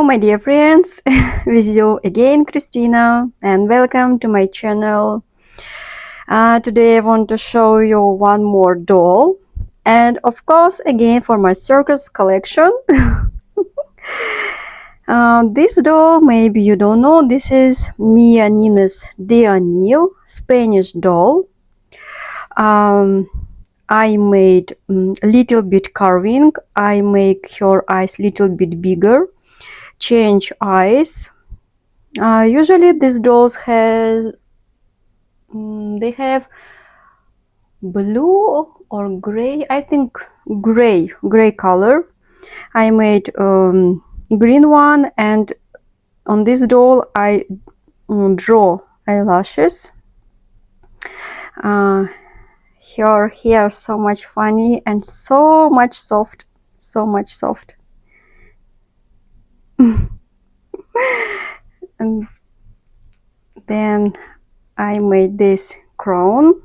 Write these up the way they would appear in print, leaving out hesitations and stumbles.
my dear friends, with you again Christina, and welcome to my channel. Today I want to show you one more doll, and of course again for my circus collection. This doll, maybe you don't know, this is Mia Nines de Anil, Spanish doll. I made little bit carving. I make her eyes little bit bigger, change eyes. Usually these dolls have they have blue or gray. I think gray color. I made green one, and on this doll I draw eyelashes. Her hair so much funny and so much soft, and then I made this crown.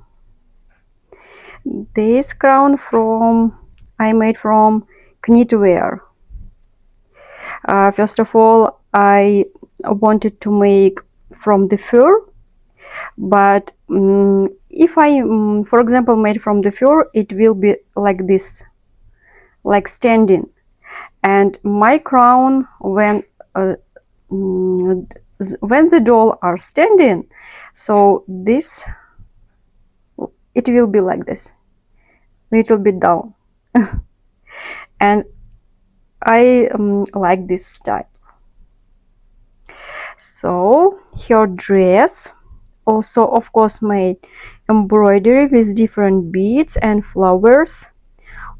This crown I made from knitwear. First of all, I wanted to make from the fur, but if I, for example, made from the fur, it will be like this, like standing. And my crown, when the doll are standing, so this, it will be like this, little bit down. And I like this style. So her dress also of course made embroidery with different beads and flowers.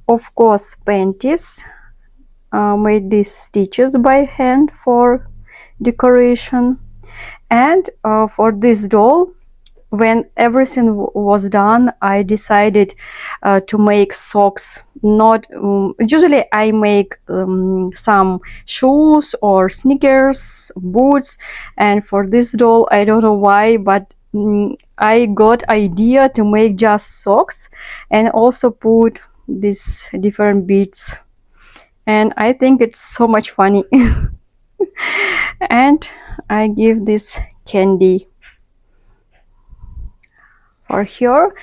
Of course panties, made these stitches by hand for decoration. And for this doll, when everything was done, I decided to make socks. Not usually I make some shoes or sneakers, boots, and for this doll I don't know why, but I got idea to make just socks and also put these different beads, and I think it's so much funny. And I give this candy for her,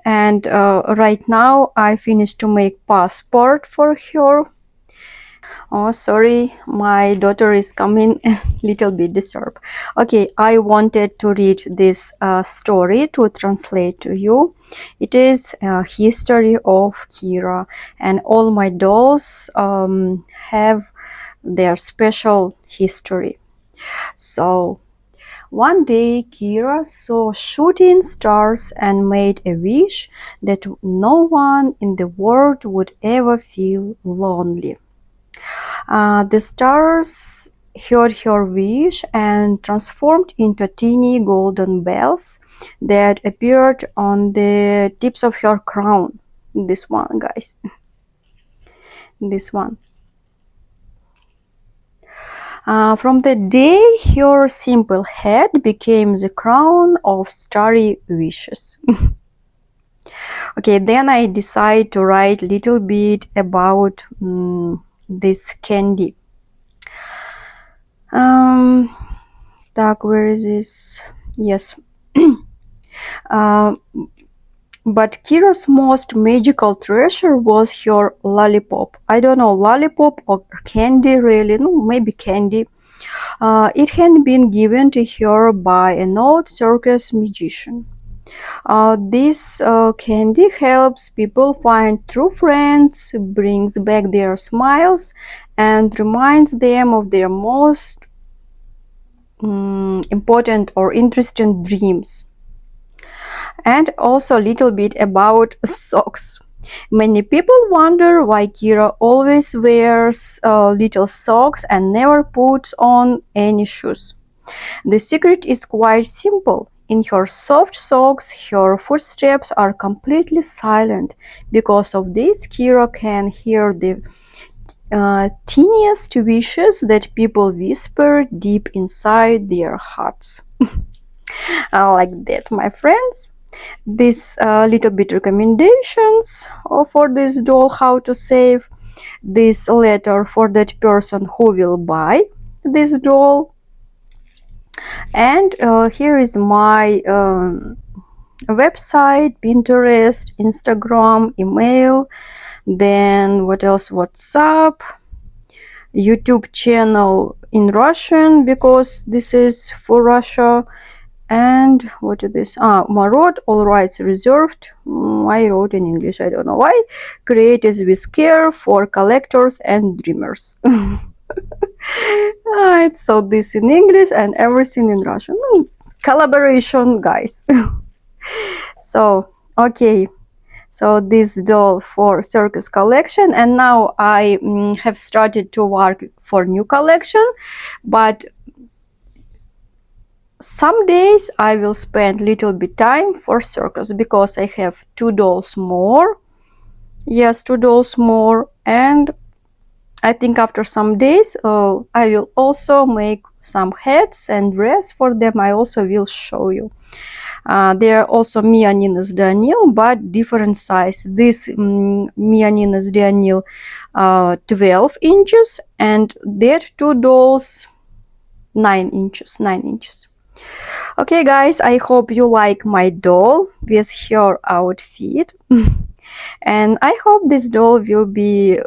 and right now I finished to make passport for her. Oh, sorry, my daughter is coming, a little bit disturbed. Okay, I wanted to read this story to translate to you. It is a history of Kira, and all my dolls have their special history. So one day Kira saw shooting stars and made a wish that no one in the world would ever feel lonely. The stars heard her wish and transformed into teeny golden bells that appeared on the tips of her crown. This one, guys. This one. From the day her simple head became the crown of starry wishes. Okay, then I decided to write a little bit about this candy. Where is this? Yes. But Kira's most magical treasure was her lollipop. I don't know, lollipop or candy really, no, maybe candy. It had been given to her by an old circus magician. This candy helps people find true friends, brings back their smiles, and reminds them of their most important or interesting dreams. And also a little bit about socks. Many people wonder why Kira always wears little socks and never puts on any shoes. The secret is quite simple. In her soft socks, her footsteps are completely silent. Because of this, Kira can hear the teeniest wishes that people whisper deep inside their hearts. Like that, my friends. This little bit recommendations for this doll, how to save this letter for that person who will buy. this doll. And here is my website, Pinterest, Instagram, email, then what else, WhatsApp, YouTube channel in Russian because this is for Russia. And what is this? Marot, all rights reserved. I wrote in English, I don't know why. Created with care for collectors and dreamers. So this in English and everything in Russian. Collaboration, guys. So okay, so this doll for Circus Collection, and now I have started to work for new collection, but some days I will spend little bit time for circus because I have 2 dolls more. Yes, 2 dolls more, and I think after some days I will also make some hats and dress for them. I also will show you. They are also Mia Nina's Daniel, but different size. This Mia Nina's Daniel 12 inches, and that 2 dolls 9 inches. Okay, guys, I hope you like my doll with her outfit. And I hope this doll will be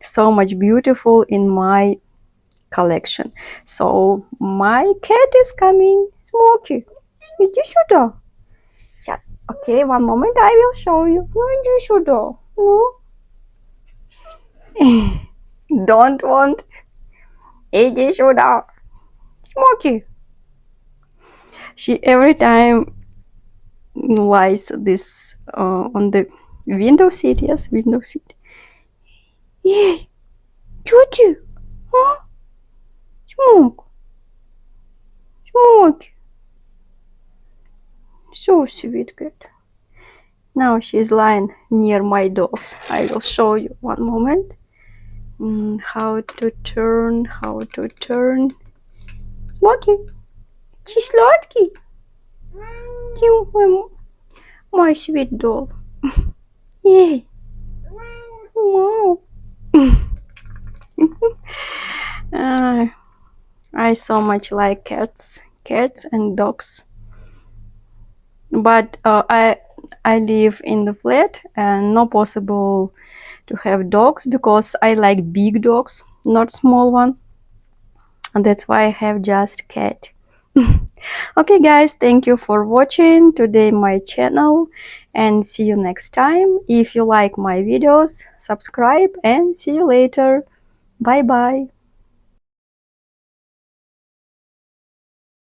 so much beautiful in my collection. So my cat is coming. Smokey, иди сюда. Сейчас. Okay, one moment, I will show you. Ну, иди сюда. Ну. Don't want. Иди сюда. Smokey. She every time lies this on the window seat. Yes, window seat. Hey, Juju, huh? Smoke. So sweet cat. Now she's lying near my dolls. I will show you one moment. How to turn. Smokey, she's sладкий. My sweet doll. Yay. Wow. I so much like cats and dogs, but I live in the flat and not possible to have dogs because I like big dogs, not small one, and that's why I have just cat. Okay, guys, thank you for watching today my channel, and see you next time. If you like my videos, subscribe, and see you later. Bye bye.